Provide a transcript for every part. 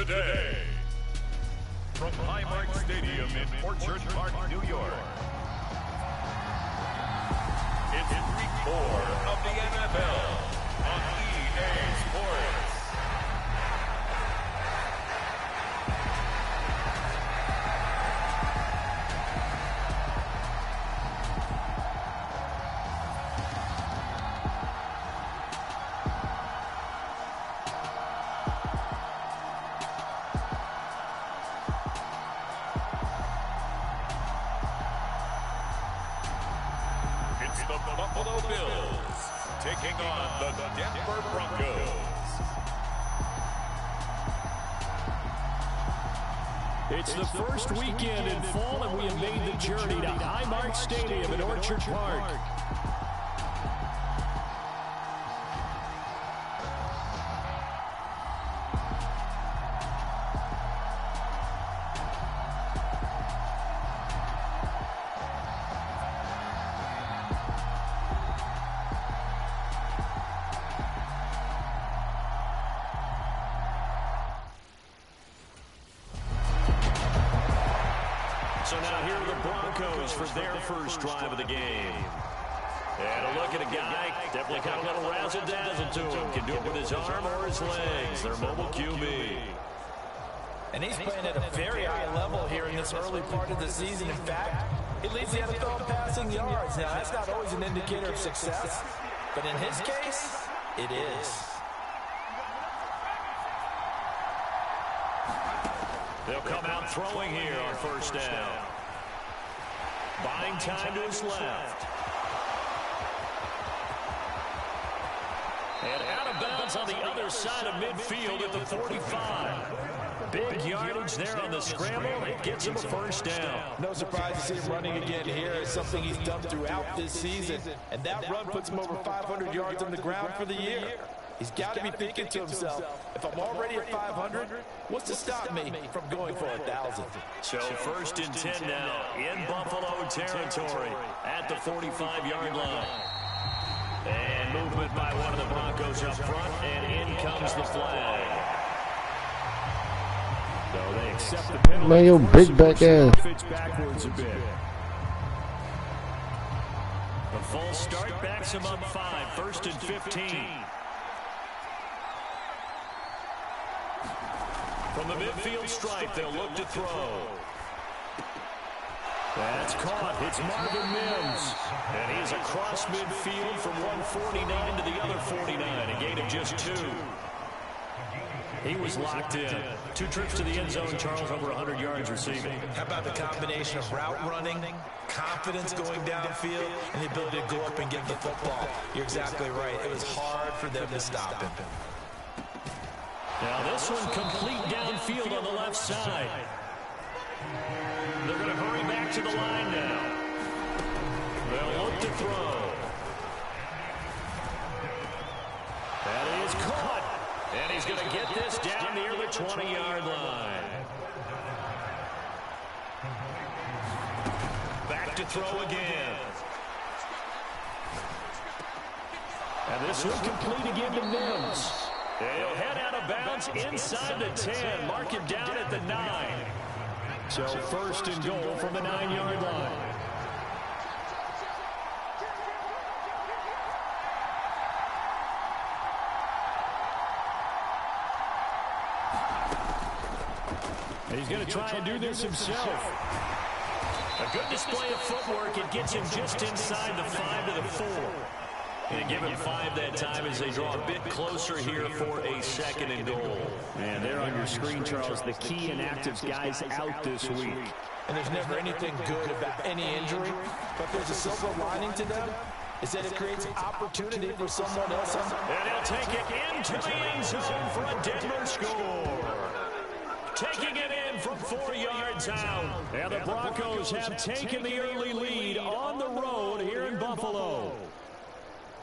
today. From Highmark Stadium in Orchard Park, New York. It's Week 4 of the NFL on EA Sports. The Buffalo Bills taking on the Denver Broncos. It's the first weekend in fall, and we have made the journey to Highmark Stadium in Orchard Park. So now here are the Broncos for their first drive of the game. And a look at a guy, definitely got a little razzle-dazzle to him. Can do it with his arm or his legs. Their mobile QB. And he's playing at a very high level here in this early part of the season. In fact, he leads the NFL in passing yards. Now, that's not always an indicator of success, but in his case, it is. They'll come out throwing here on first down. Buying time to his left. And out of bounds on the other side of midfield at the 45. Big yardage there on the scramble. It gets him a first down. No surprise to see him running again here. It's something he's done throughout this season. And that run puts him over 500 yards on the ground for the year. He's got to be thinking to himself, if I'm already at 500, what's to stop me from going for 1,000? So first and 10 now in Buffalo territory at the 45-yard line. And movement by one of the Broncos up front, and in comes the flag. So they accept the penalty. Man, your big back ass. Fits backwards a bit. The full start backs him up 5, first and 15. From the midfield stripe, they'll look to throw. That's caught. It's Marvin Mims. And he's across midfield from 149 to the other 49. A gain of just 2. He was locked in. 2 trips to the end zone. Charles over 100 yards receiving. How about the combination of route running, confidence going downfield, and the ability to go up and get the football? You're exactly right. It was hard for them to stop him. Now this one complete downfield on the left side. They're going to hurry back to the line now. They'll look to throw. That is caught. And he's going to get this down near the 20-yard line. Back to throw again. And this one complete again to Mims. They'll head out of bounds inside the 10. Mark him down at the 9. So first and goal from the 9-yard line. And he's going to try and do this himself. A good display of footwork. It gets him just inside the 5 to the 4. And give him 5 that time as they draw a bit closer here for a second and goal. And there on your screen, Charles, the key inactives guys out this week. And there's never anything good about any injury, but there's a silver lining to them, is that it creates opportunity for someone else. And he'll take it into the end zone for a Denver score. Taking it in from 4 yards out. And the Broncos have taken the early lead on the road here in Buffalo.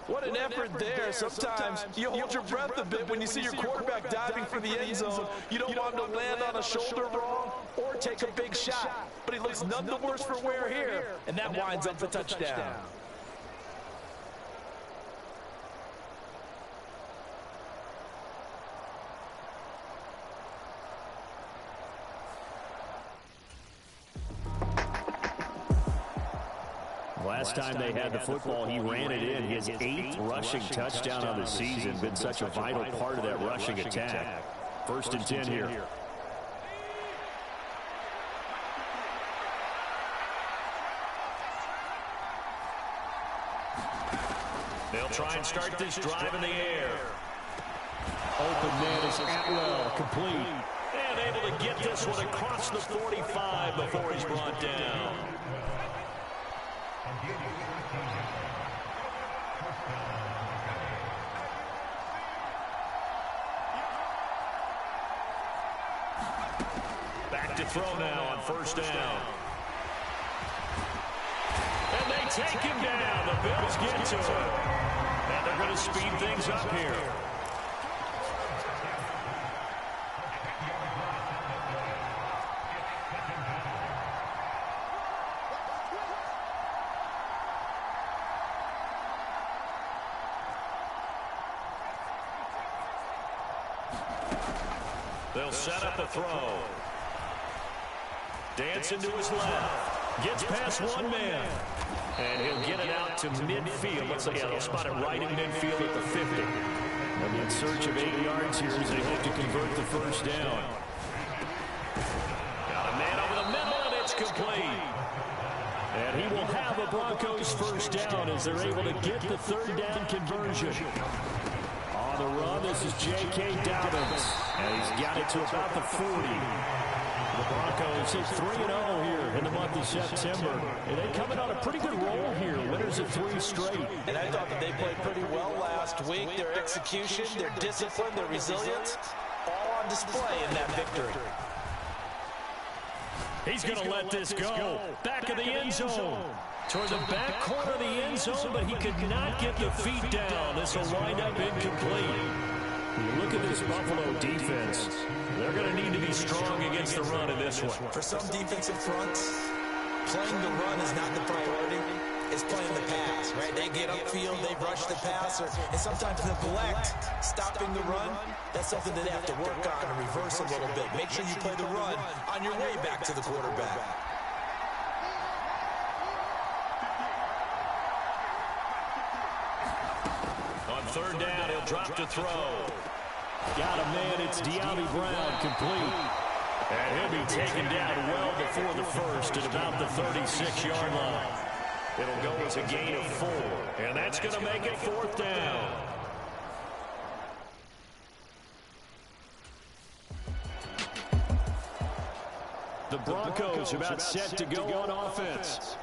What an effort there. Sometimes you hold your breath a bit when you see your quarterback diving for the end zone. You don't want him to land on a shoulder wrong or take a big shot. But he looks none the worse for wear here, and that winds up the touchdown. Last time they had the football, he ran it in. His 8th rushing touchdown of the season. Been such a vital part of that rushing attack. 1st and 10 here. They'll try and start this drive in the air. Open man is Atwell, complete. And able to get this one across the 45 before he's brought down. Back to throw now on 1st down. And they take him down. The Bills get to him. And they're going to speed things up here. They'll set up a throw. Dancing to his left. Gets past one man. And he'll get it out to midfield. Looks like they'll spot it right in midfield at the 50. They'll be in search of 8 yards here as they hope to convert the 1st down. Got a man over the middle, and it's complete. And he will have a Broncos 1st down as they're able to get the 3rd down conversion. On the run, this is J.K. Dobbins. And he's got it to about the 40. The Broncos hit 3-0 here in the month of September. And they come in on a pretty good roll here. Winners of 3 straight. And I thought that they played pretty well last week. Their execution, their discipline, their resilience, all on display in that victory. He's going to let this go. Back of the end zone. Toward the back corner of the end zone, but he could not get the feet down. This will wind up incomplete. You look at this Buffalo defense. They're going to need to be strong against the run in this one. For some defensive fronts, playing the run is not the priority. It's playing the pass, right? They get upfield, they rush the passer, and sometimes neglect stopping the run. That's something that they have to work on and reverse a little bit. Make sure you play the run on your way back to the quarterback. On 3rd down, he'll drop to throw. Got a man, it's De'Ami Brown, complete. And he'll be taken down well before the 1st at about the 36-yard line. It'll go as a gain of 4, and that's going to make it 4th down. The Broncos about set to go on offense.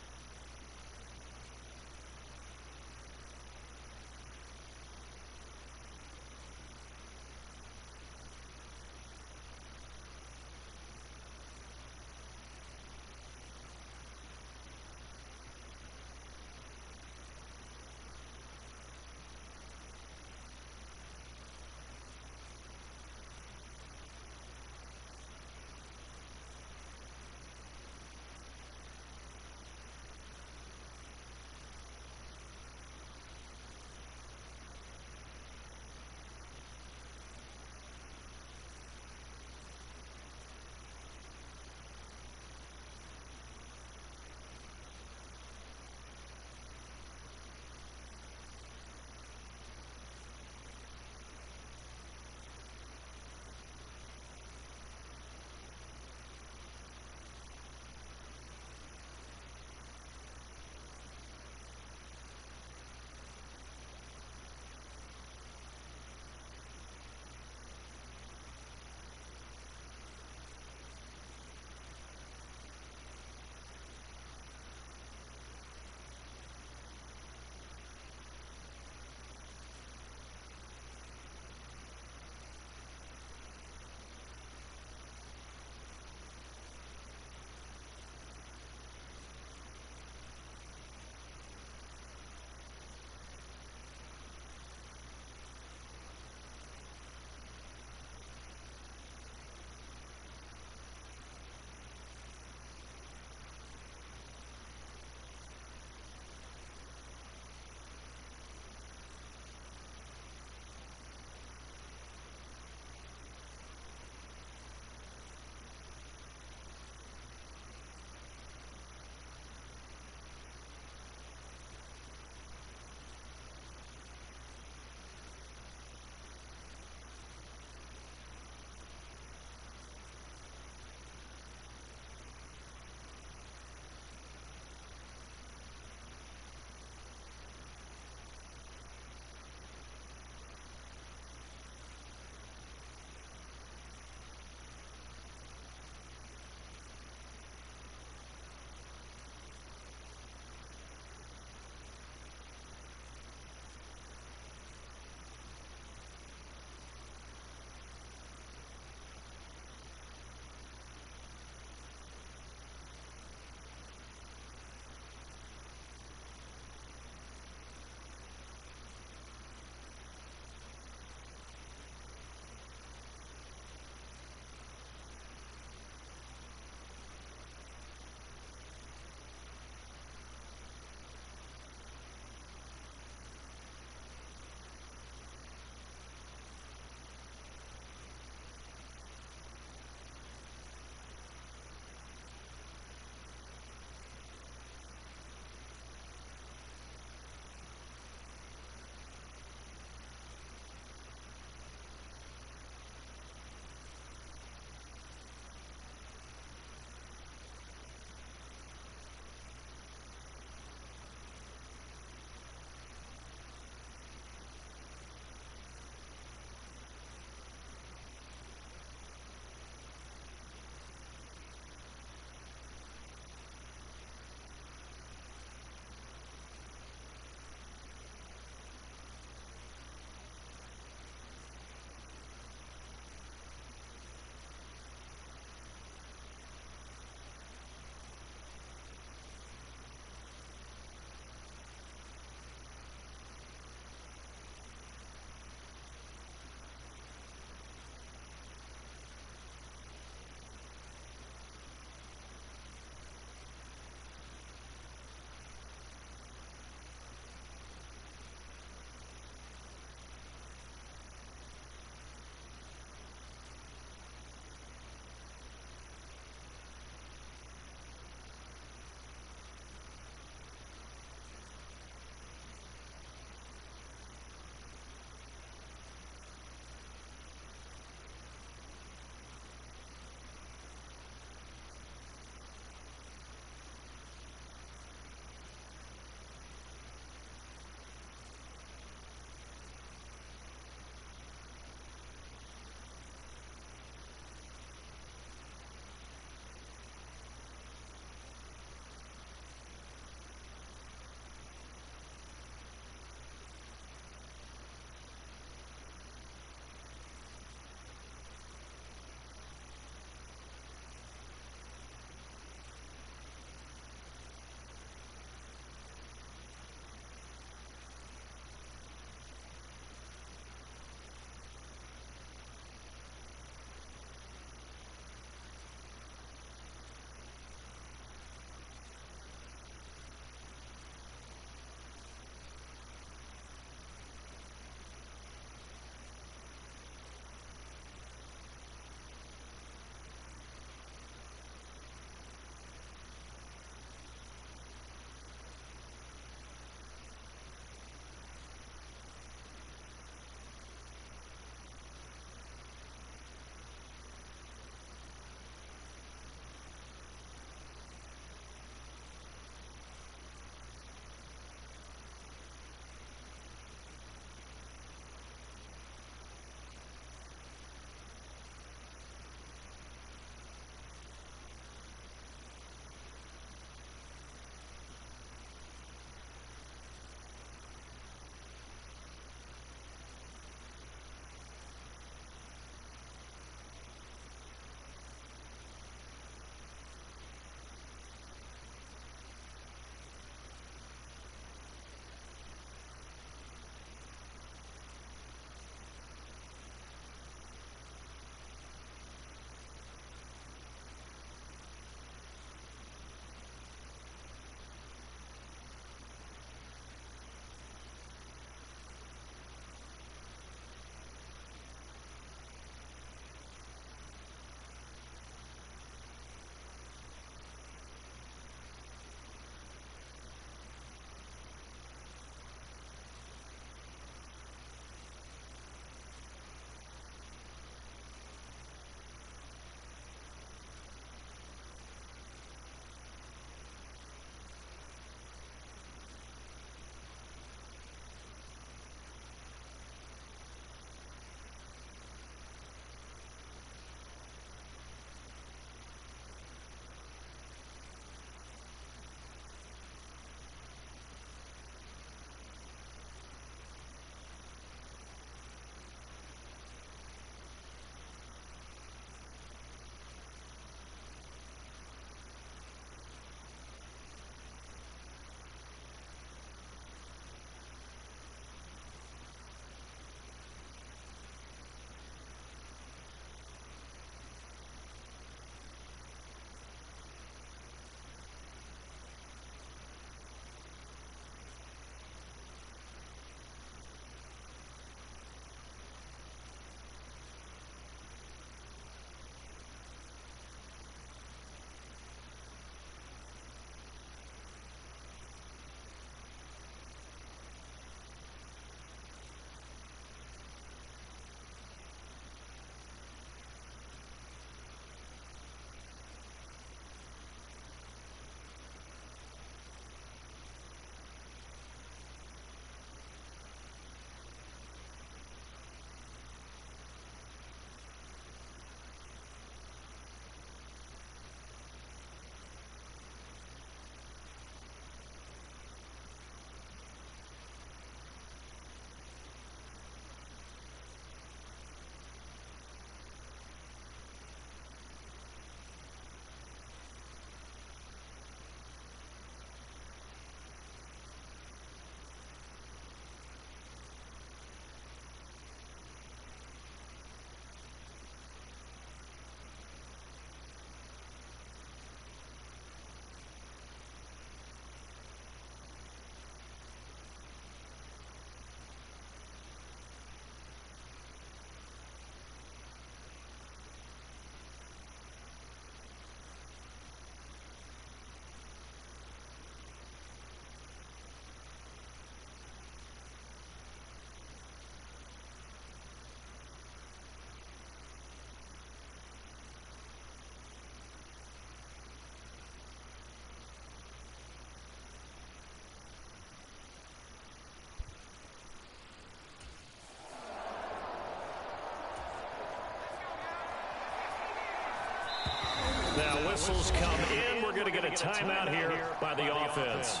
Now whistles come in. We're going to get a timeout here by the offense.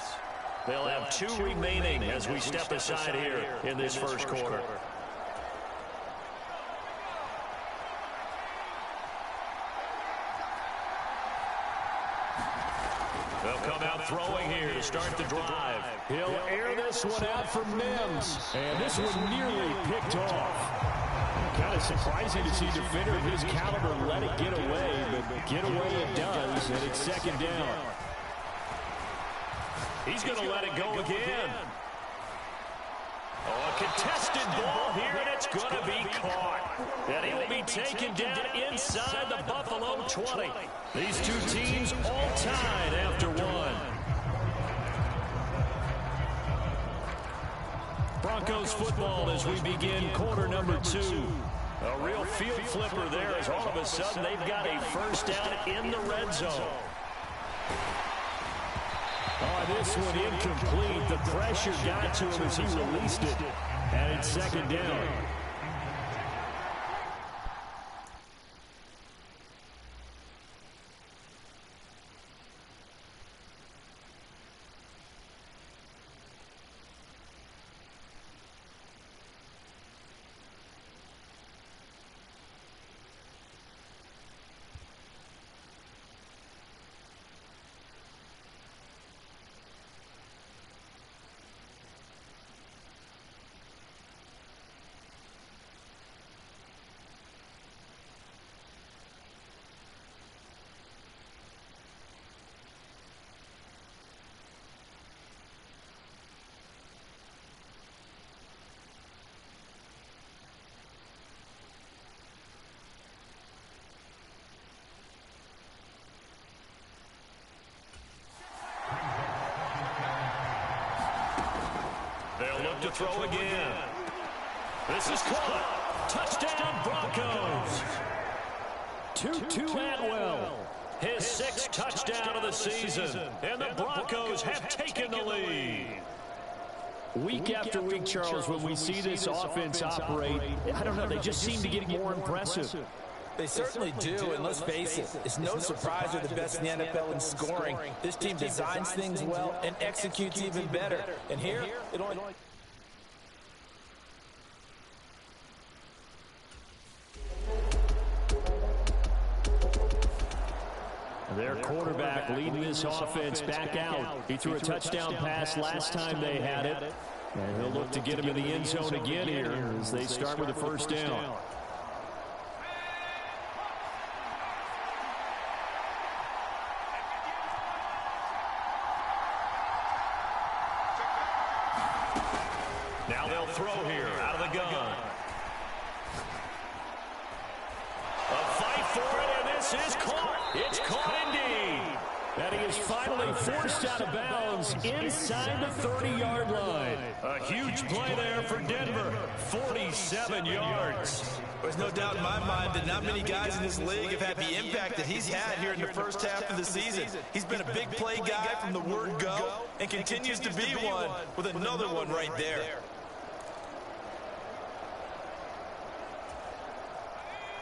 They'll have 2 remaining as we step aside here in this first quarter. They'll come out throwing here to start the drive. He'll air this one out for Mims. And this one nearly picked off. Kind of surprising to see a defender of his caliber let it get away, but get away it does, and it's second down. He's going to let it go again. Oh, a contested ball here, and it's going to be caught. And he will be taken down inside the Buffalo 20. These two teams all tied after one. Broncos football as we begin quarter number 2. A real field flipper there as all of a sudden they've got a first down in the red zone. Oh, this one incomplete. The pressure got to him as he released it. And it's second down. They'll look to throw again. This is caught. Touchdown, Broncos. Tutu Atwell. His 6th touchdown of the season. And the Broncos have taken the lead. Week after week, Charles, when we see this offense operate, I don't know, they just seem to get more impressive. They certainly do, and let's face it, it's no surprise they're the best in the NFL in scoring. This team designs things well and executes even better. And here, it only... Their quarterback leading this offense back out. He threw a touchdown pass last time they had it. And he'll look to get him in the end zone again here as they start with a first down. Now they'll throw here out of the gun. A fight for it, and this is caught. It's caught indeed. And he is finally forced out of bounds inside the 30-yard line. A huge play there for Denver. 47 yards. There's no doubt in my mind that not many guys in this league have had the impact that he's had here in the first half of the season. He's been a big play guy from the word go and continues to be one with another one right there.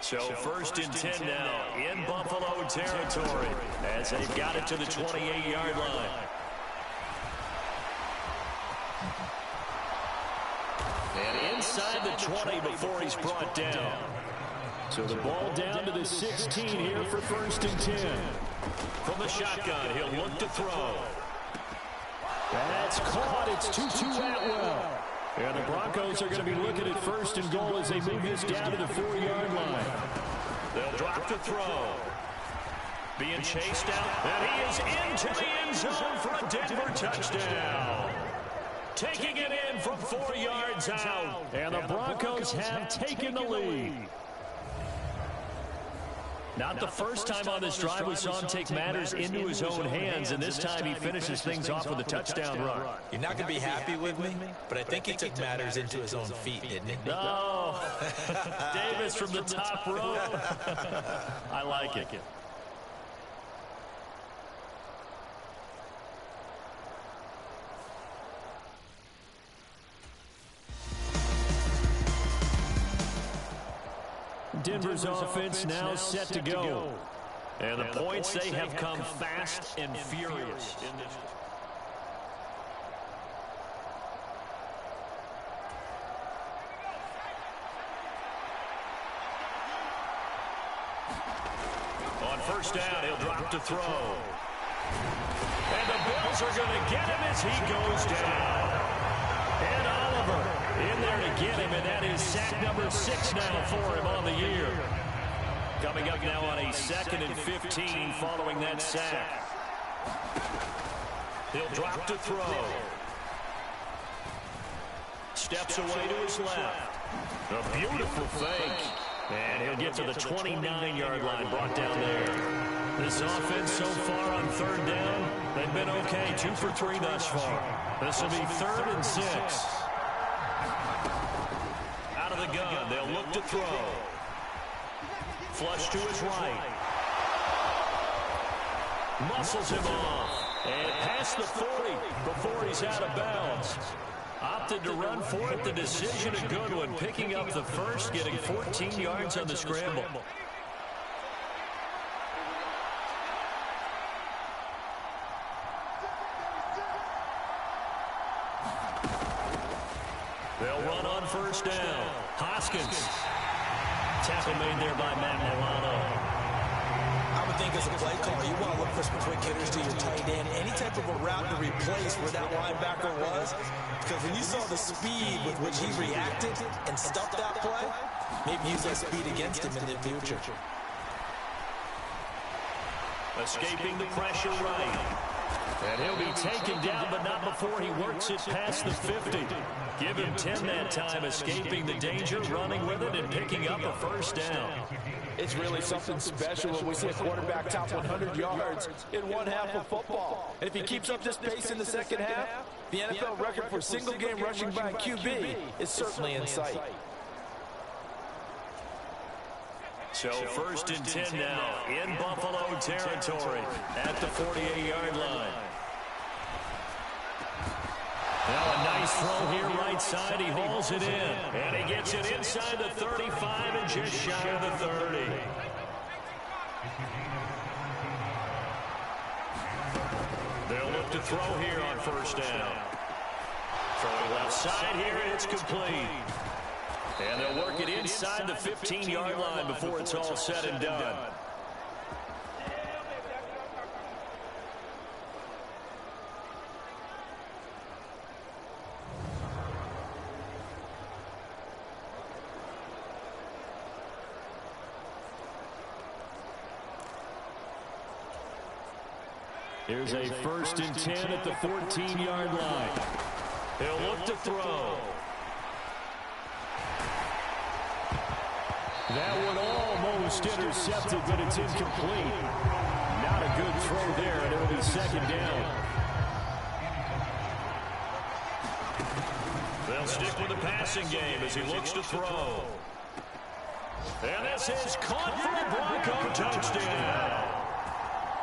So first and 10 now in Buffalo territory as they've got it to the 28-yard line. And inside the 20 before he's brought down. So the ball down to the 16 here for first and 10. From the shotgun, he'll look to throw. That's caught. It's Tutu Atwell. And the Broncos are going to be looking at first and goal as they move this down to the 4-yard line. They'll drop to throw. Being chased out. And he is into the end zone for a Denver touchdown. Taking it in from 4 yards out. And the Broncos have taken the lead. Not the first time on this drive we saw him take matters into his own hands, and this time he finishes things off with a touchdown run. You're not going to be happy with me, but I think he took matters into his own feet, didn't he? No. Davis from the top rope. I like it. Denver's offense now set to go. And the points, they have come fast and furious in this. On first down, he'll drop to throw. And the Bills are going to get him as he goes down. And Oliver in there to get him, and that is sack number 6 now for him on the year. Coming up now on a 2nd and 15 following that sack. He'll drop to throw. Steps away to his left. A beautiful fake. And he'll get to the 29-yard line, brought down there. This offense so far on 3rd down, they've been okay, 2 for 3 thus far. This will be 3rd and 6. Out of the gun, they'll look to throw. Flush to his right. Muscles him off. And past the 40 before he's out of bounds. Opted to run for it. The decision a good one. Picking up the first, getting 14 yards on the scramble. They'll run on first down. Hoskins. Tackle made there by Matt Milano. I would think as a play caller, you want to look for some quick hitters to your tight end. Any type of a route to replace where that linebacker was. Because when you saw the speed with which he reacted and stuffed that play, maybe use that speed against him in the future. Escaping the pressure right. And he'll be taken down, but not before he works it past the 50. Give him 10 that time, escaping the danger, running with it, and picking up a first down. It's really something special when we see a quarterback top 100 yards in one half of football. And if he keeps up this pace in the second half, the NFL record for single-game rushing by a QB is certainly in sight. So 1st and 10 now in Buffalo territory at the 48-yard line. Now a nice throw here right side. He hauls it in. And he gets it inside the 35 and just shy of the 30. They'll look to throw here on first down. Throwing left side here, and it's complete. And they'll work it inside the 15-yard line before it's all said and done. Here's a 1st and 10 at the 14-yard line. He'll look to throw. That one almost intercepted, but it's incomplete. Not a good throw there, and it'll be 2nd down. They'll stick with the passing game as he looks to throw. And this is caught for a Bronco touchdown.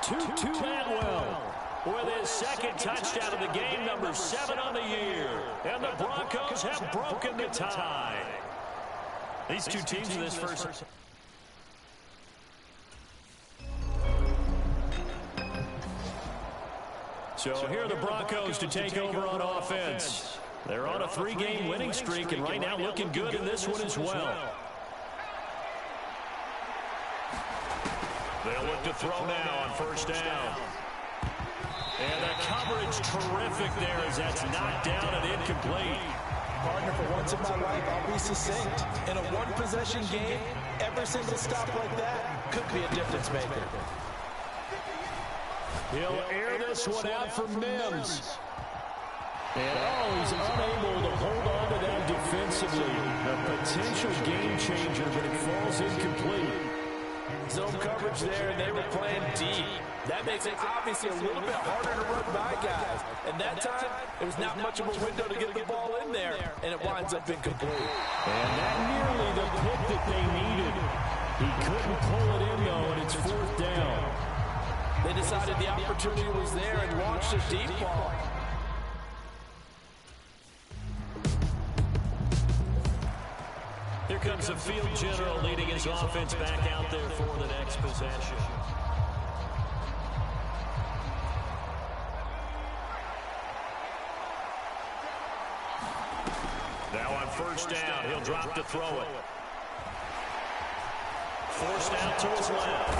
Tutu Atwell with his 2nd touchdown of the game, number 7 on the year. And the Broncos have broken the tie. These two teams in this first. So here are the Broncos to take over on offense. They're on a 3-game winning streak, and right now looking good in this one as well. They'll look to throw now on first down. And the coverage terrific there as that's knocked down and incomplete. Partner, for once in my life, I'll be succinct. In a one-possession game, every single stop like that could be a difference maker. He'll air this one out for Mims. And he's unable to hold on to that defensively. A potential game changer, but it falls incomplete. Zone coverage there, and they were playing deep. That makes it obviously a little bit harder to run by guys. And that time, there was not much of a window to get the ball in there, and it winds up incomplete. And that nearly the pick that they needed. He couldn't pull it in, though, and it's 4th down. They decided the opportunity was there and launched a deep ball. Here comes the field general leading his offense back out there for the next possession. first down. He'll drop to throw it. Forced out to his left.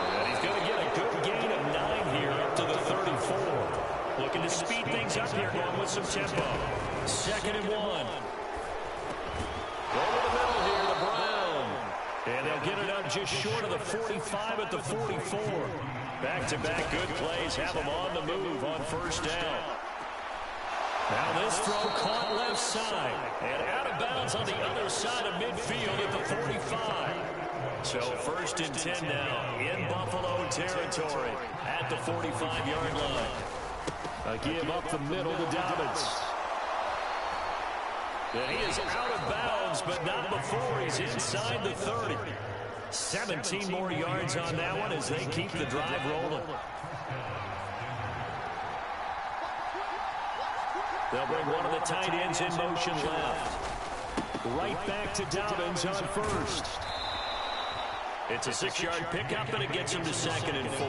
And he's going to get a good gain of 9 here up to the 34. Looking to speed things up here, going with some tempo. 2nd and 1. Over the middle here to Brown. And they'll get it up just short of the 45 at the 44. Back-to-back good plays have them on the move on first down. Now this throw caught left side. And out of bounds on the other side of midfield at the 45. So 1st and 10 now in Buffalo territory at the 45-yard line. A give up the middle to Dobbins. And he is out of bounds, but not before he's inside the 30. 17 more yards on that one as they keep the drive rolling. They'll bring one of the tight ends in motion left. Right back to Dobbins on first. It's a 6-yard pickup, and it gets him to 2nd and 4.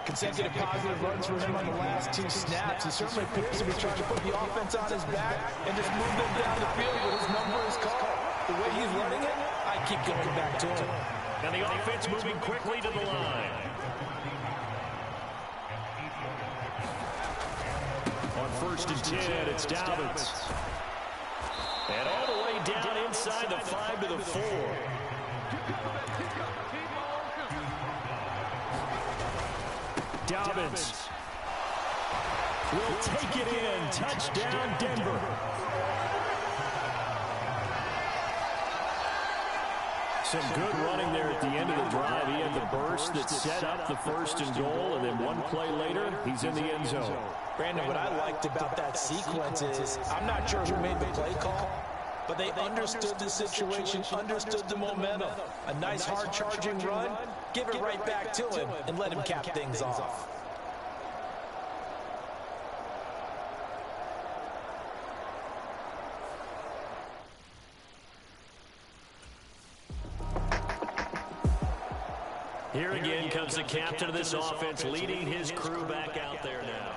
Consecutive positive runs for him on the last 2 snaps. He certainly appears to be trying to put the offense on his back and just move them down the field, but his number is called. The way he's running it, I keep going back to him. And the offense moving quickly to the line. On 1st and 10, it's Dobbins. And all the way down inside the 5 to the 4. Dobbins will take it in. Touchdown, Denver. Some good running there at the end of the drive. He had the burst that set up the 1st and goal, and then one play later, he's in the end zone. Brandon, what I liked about that sequence is I'm not sure who made the play call, but they understood the situation, understood the momentum. A nice hard-charging run, give it right back to him, and let him cap things off. Here again comes the captain of this offense, leading his crew back out there now.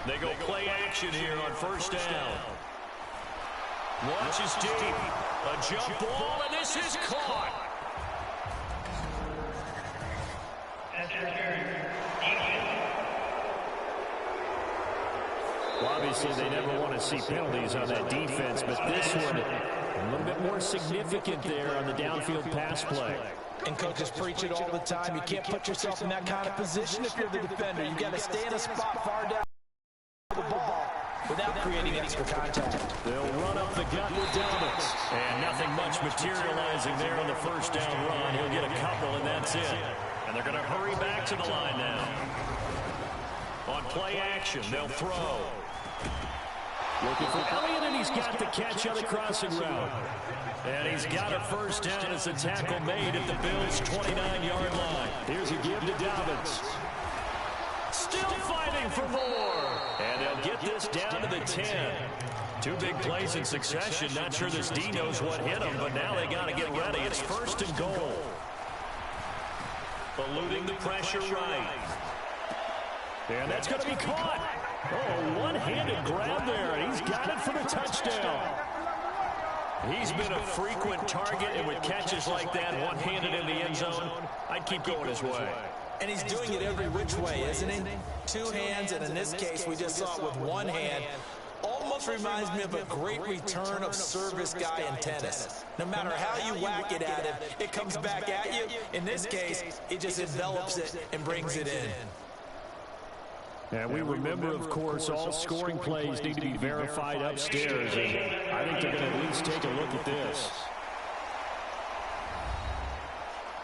They go play action here on first down. Launches deep. A jump ball, and this is caught. Well, obviously, they never want to see penalties on that defense, but this one, a little bit more significant there on the downfield pass play. And coaches preach it all the time. You can't put yourself in that kind of position if you're the defender. You've got to stay in a spot far down the ball without creating extra contact. They'll run up the gut with Dobbins. And nothing much materializing there on the first down run. He'll get a couple, and that's it. And they're going to hurry back to the line now. On play action, they'll throw. Looking for Elliott, and he's got the catch on the crossing route. And he's got a first down as a tackle made at the Bills' 29-yard line. Here's a give to Dobbins. Still fighting for more. And they'll get this down to the 10. 2 big plays in succession. Not sure this D knows what hit him, but now they got to get ready. It's 1st and goal. Eluding the pressure right. And that's going to be caught. Oh, one-handed grab there, and he's got it for the touchdown. He's been a frequent target, and with catches like that, one-handed in the end zone, I'd keep going his way. And he's doing it every which way, isn't he? 2 hands, and in this case, we just saw it with 1 hand. Almost reminds me of a great return of service guy in tennis. No matter how you whack it at him, it comes back at you. In this case, it just envelops it and brings it in. And we remember, of course, all scoring plays need to be verified upstairs. And I think they're going to at least take a look at this.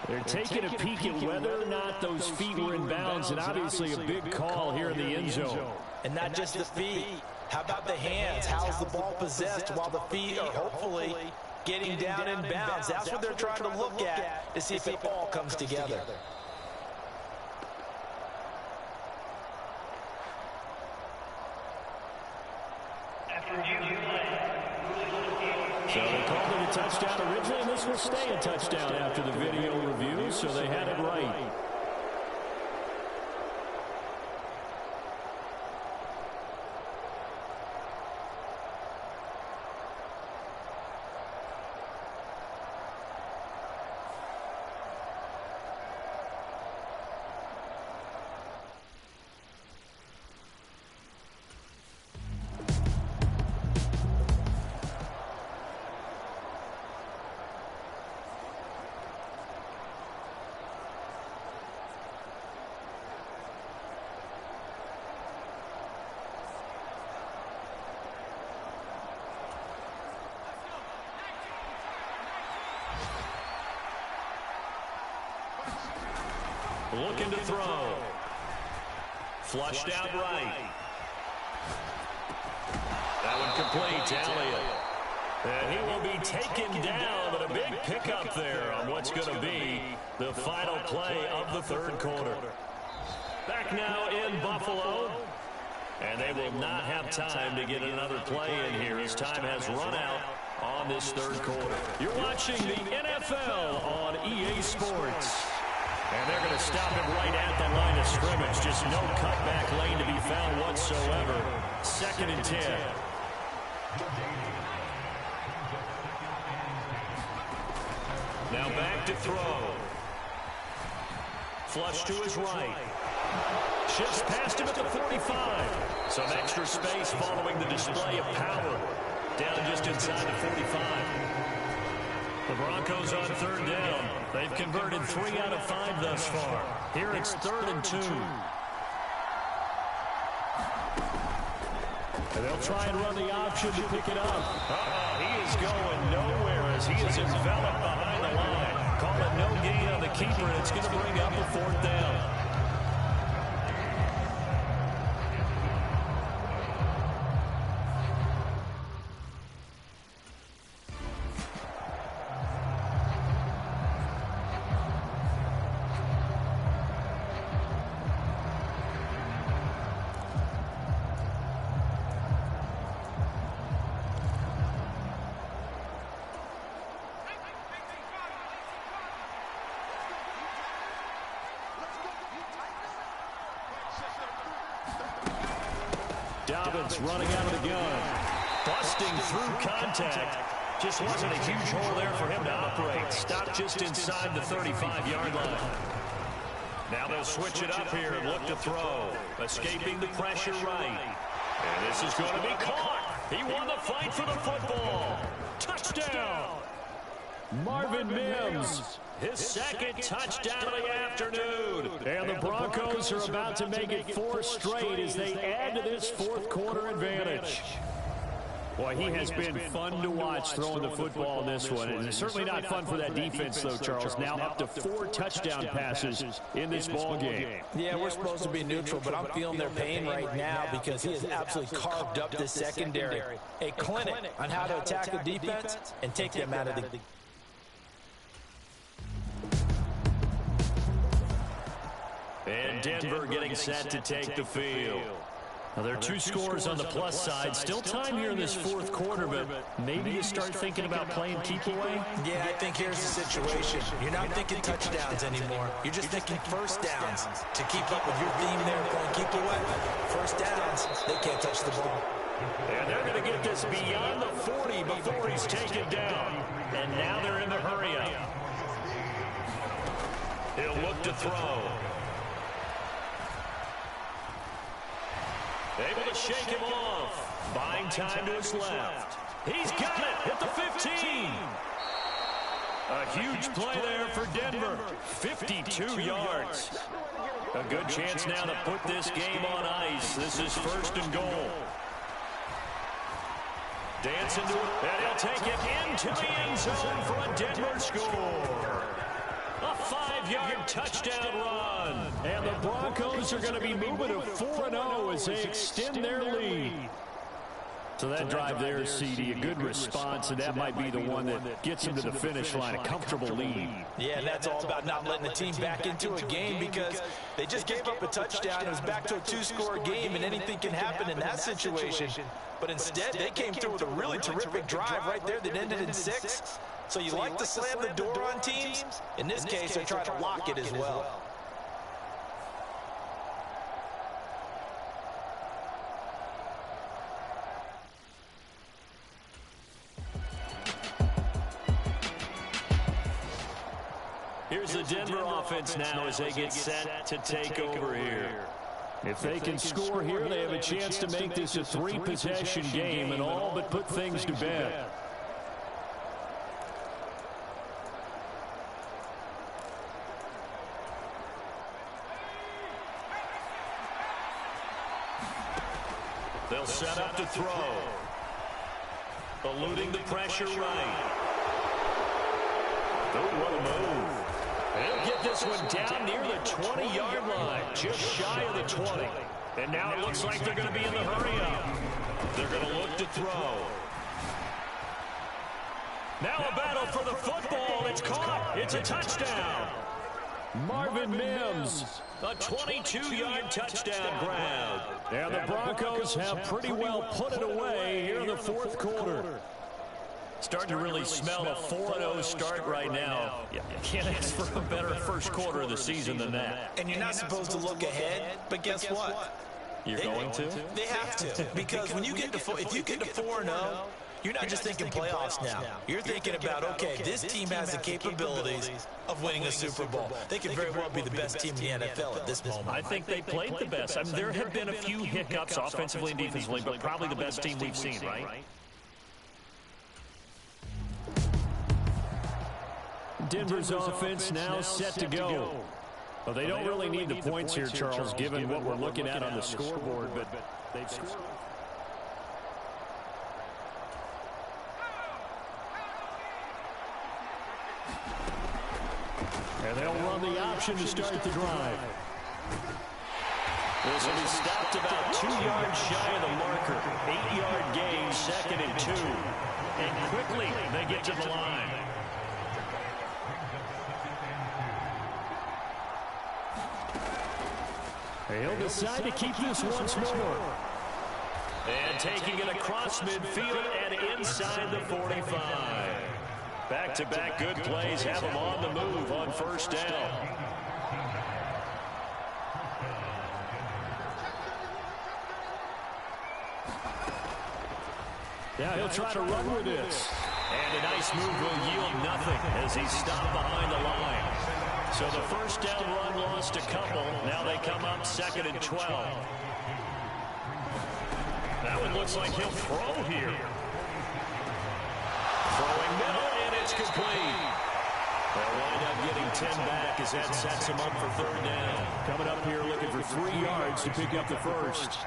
They're taking a peek at whether or not those feet were in bounds, and obviously a big call here in the end zone. And not just the feet. How about the hands? How's the ball possessed while the feet are hopefully getting down in bounds? That's what they're trying to look at to see if it all comes together. After you touchdown originally, and this will stay a touchdown after the video review, so they had it right. Looking to throw. Flushed out right. That one complete to Elliott. And he will be taken down, but a big pickup there on what's going to be the final play of the third quarter. Back now in Buffalo. And they will not have time to get another play in here as time has run out on this third quarter. You're watching the NFL on EA Sports. And they're going to stop it right at the line of scrimmage. Just no cutback lane to be found whatsoever. 2nd and 10. Now back to throw. Flush to his right. Shifts past him at the 45. Some extra space following the display of power. Down just inside the 45. The Broncos on 3rd down. They've converted 3 out of 5 thus far. Here it's 3rd and 2. And they'll try and run the option to pick it up. He is going nowhere as he is enveloped behind the line. Call it no gain on the keeper, and it's going to bring up a 4th down. Running out of the gun. Busting through contact. Just wasn't a huge hole there for him to operate. Stopped just inside the 35-yard line. Now they'll switch it up here and look to throw. Escaping the pressure right. And this is going to be caught. He won the fight for the football. Touchdown. Marvin Mims. His 2nd touchdown of the afternoon. And the Broncos are about to make it 4 straight as they add to this 4th quarter advantage. Boy, he has been fun to watch throwing the football in this one. And it's certainly not fun for that defense, though, Charles. Now up to 4 touchdown passes in this ball game. Yeah, we're supposed to be neutral, but I'm feeling their pain right now because he has absolutely carved up this secondary. A clinic on how to attack the defense and take them out of the game. And Denver getting set to take the field. Now, there are 2 scores on the plus side. Still time here in this 4th quarter, but maybe you start thinking about playing keep away? Yeah, I think here's the situation. You're not thinking touchdowns anymore. You're just thinking first downs. To keep up with your theme there, playing keep away. First downs, they can't touch the ball. And they're going to get this beyond the 40 before he's taken down. And now they're in the hurry-up. He'll look to throw. Able to shake him off. Buying time to his left. He's got it at the 15. A huge play there for Denver. 52 yards. A good chance now to put this game on ice. This is 1st and goal. Dance into it, and he'll take it into the end zone for a Denver score. A 5-yard touchdown run. And the Broncos are going to be moving to 4-0 as they extend their lead. So that drive there, CD, a good response, and that might be the one that gets them to the finish line, a comfortable lead. Yeah, and that's all about not letting the team back into a game because they just gave up a touchdown. It was back to a 2-score game, and anything can happen in that situation. But instead, they came through with a really terrific drive right there that ended in 6. So you like to slam the door on teams? In this case, they're trying to lock it as well. Here's the Denver offense now as they get set to take over here. If they can score here, they have a chance to make this a 3-possession game and all but put things to bed. They'll set up to throw. Eluding the pressure right. Oh, what a move. They'll get this one down near the 20-yard line, just shy of the 20. And now it looks like they're going to be in the hurry-up. They're going to look to throw. Now a battle for the football. It's caught. It's a touchdown. Marvin Mims. A 22-yard touchdown grab. And the Broncos have pretty well put it away here in the fourth quarter. Starting to really smell a 4-0 start right now. You can't ask for a better first quarter of the season than that. And you're not supposed to look ahead, but guess what? You're going to? They have to, because when you get to if you get to 4-0, you're not just thinking playoffs now. You're thinking about, okay, this team has the capabilities of winning a Super Bowl. They could very well be the best team in the NFL at this moment. I think they played the best. I mean, there have been a few hiccups offensively and defensively, but probably the best team we've seen, right? Denver's offense now set to go. Well, they don't really need the points here, Charles, given what we're looking at on the scoreboard, but they've scored. And they'll run the option to start the drive. This will be stopped about 2 yards shy of the marker. 8-yard gain, 2nd and 2. And quickly they get to the line. He'll decide to keep this once more. And taking it across midfield and inside the 45. Back-to-back good plays have them on the move on first down. Yeah, he'll try to run with this. And a nice move will yield nothing as he's stopped behind the line. So the first down run lost a couple. Now they come up 2nd and 12. That one looks like he'll throw here. Throwing middle, and it's complete. They'll wind up getting 10 back as that sets him up for 3rd down. Coming up here looking for 3 yards to pick up the first.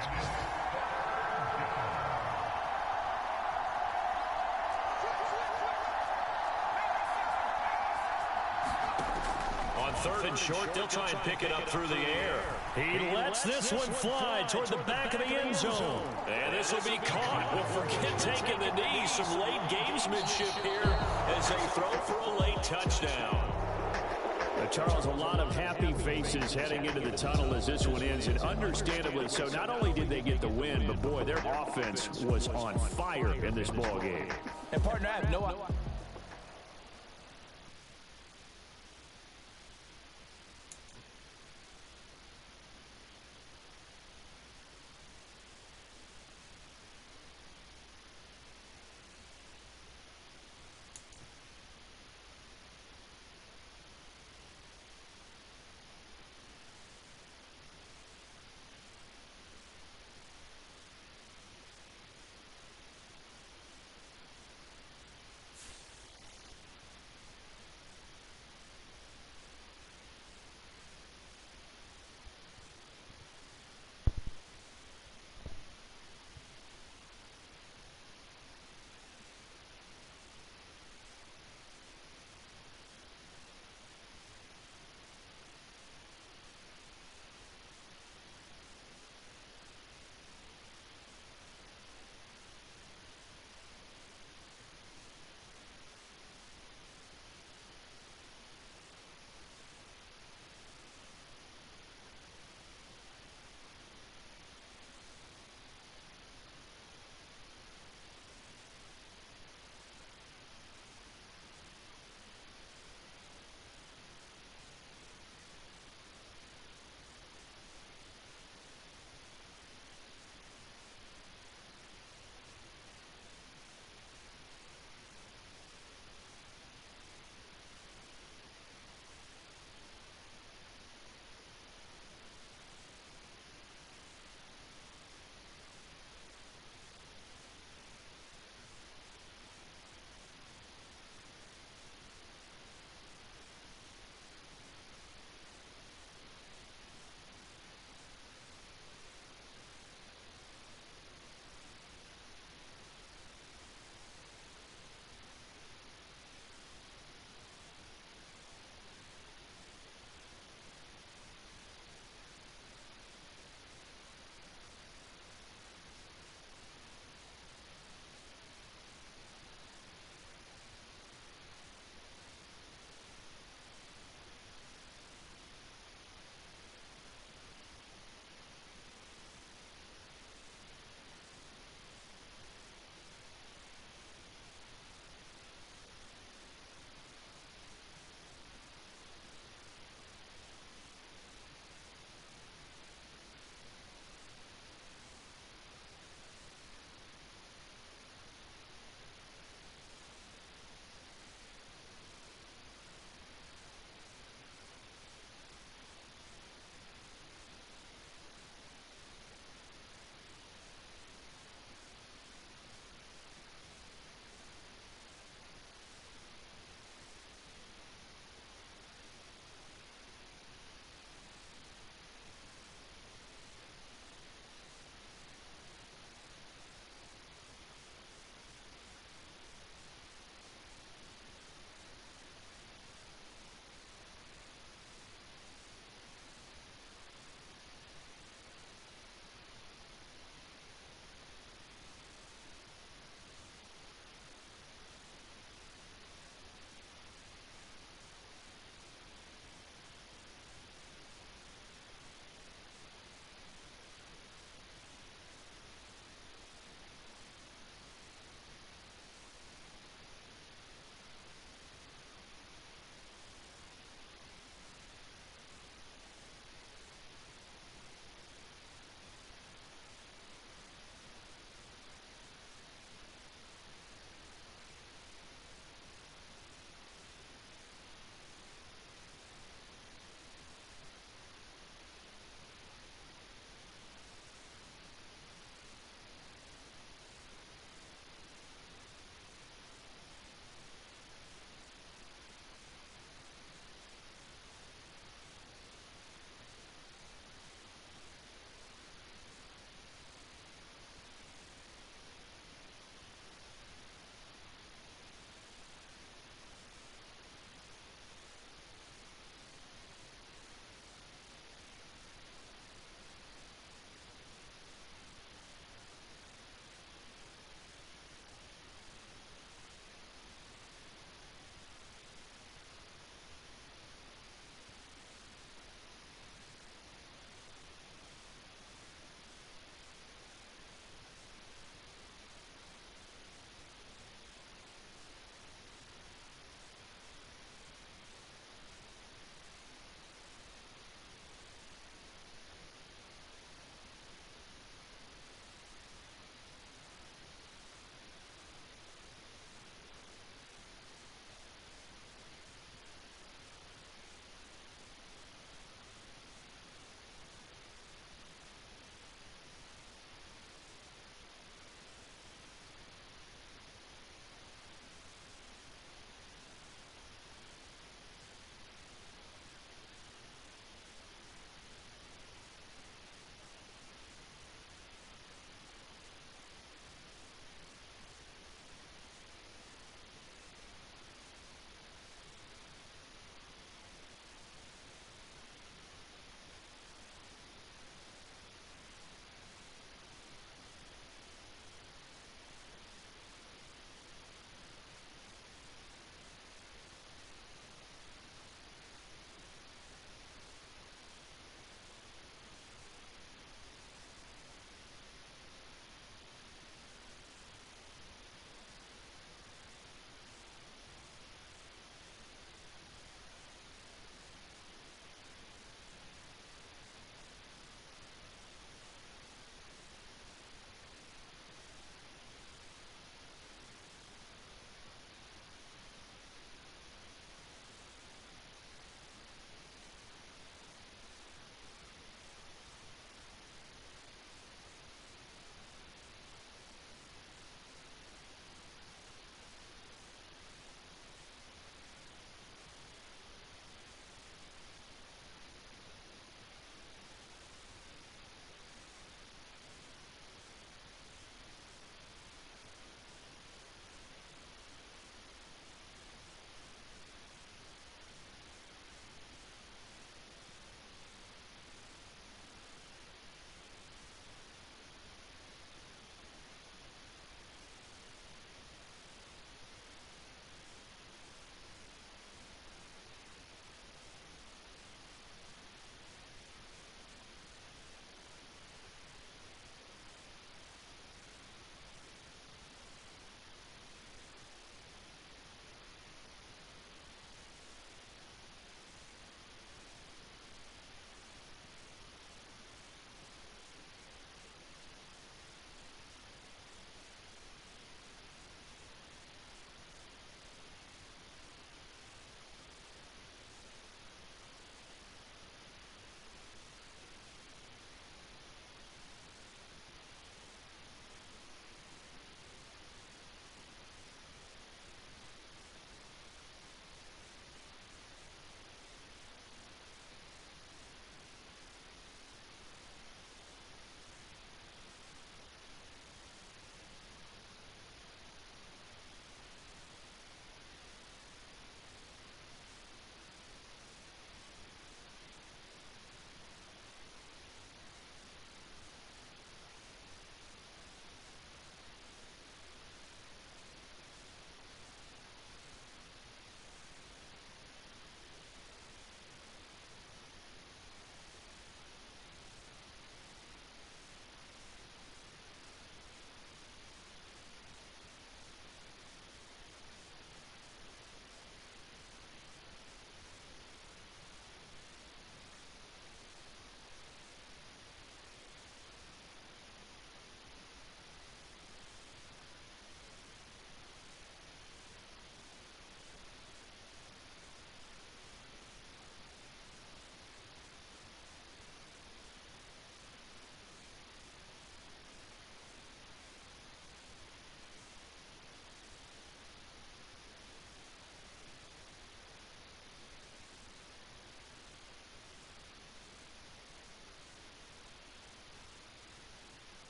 On 3rd and short, they'll try and pick it up through the air. He lets this one fly toward the back of the end zone. And this will be caught. Well, forget taking the knee. Some late gamesmanship here as they throw for a late touchdown. Charles, a lot of happy faces heading into the tunnel as this one ends, and understandably so. Not only did they get the win, but boy, their offense was on fire in this ball game. And partner, I have no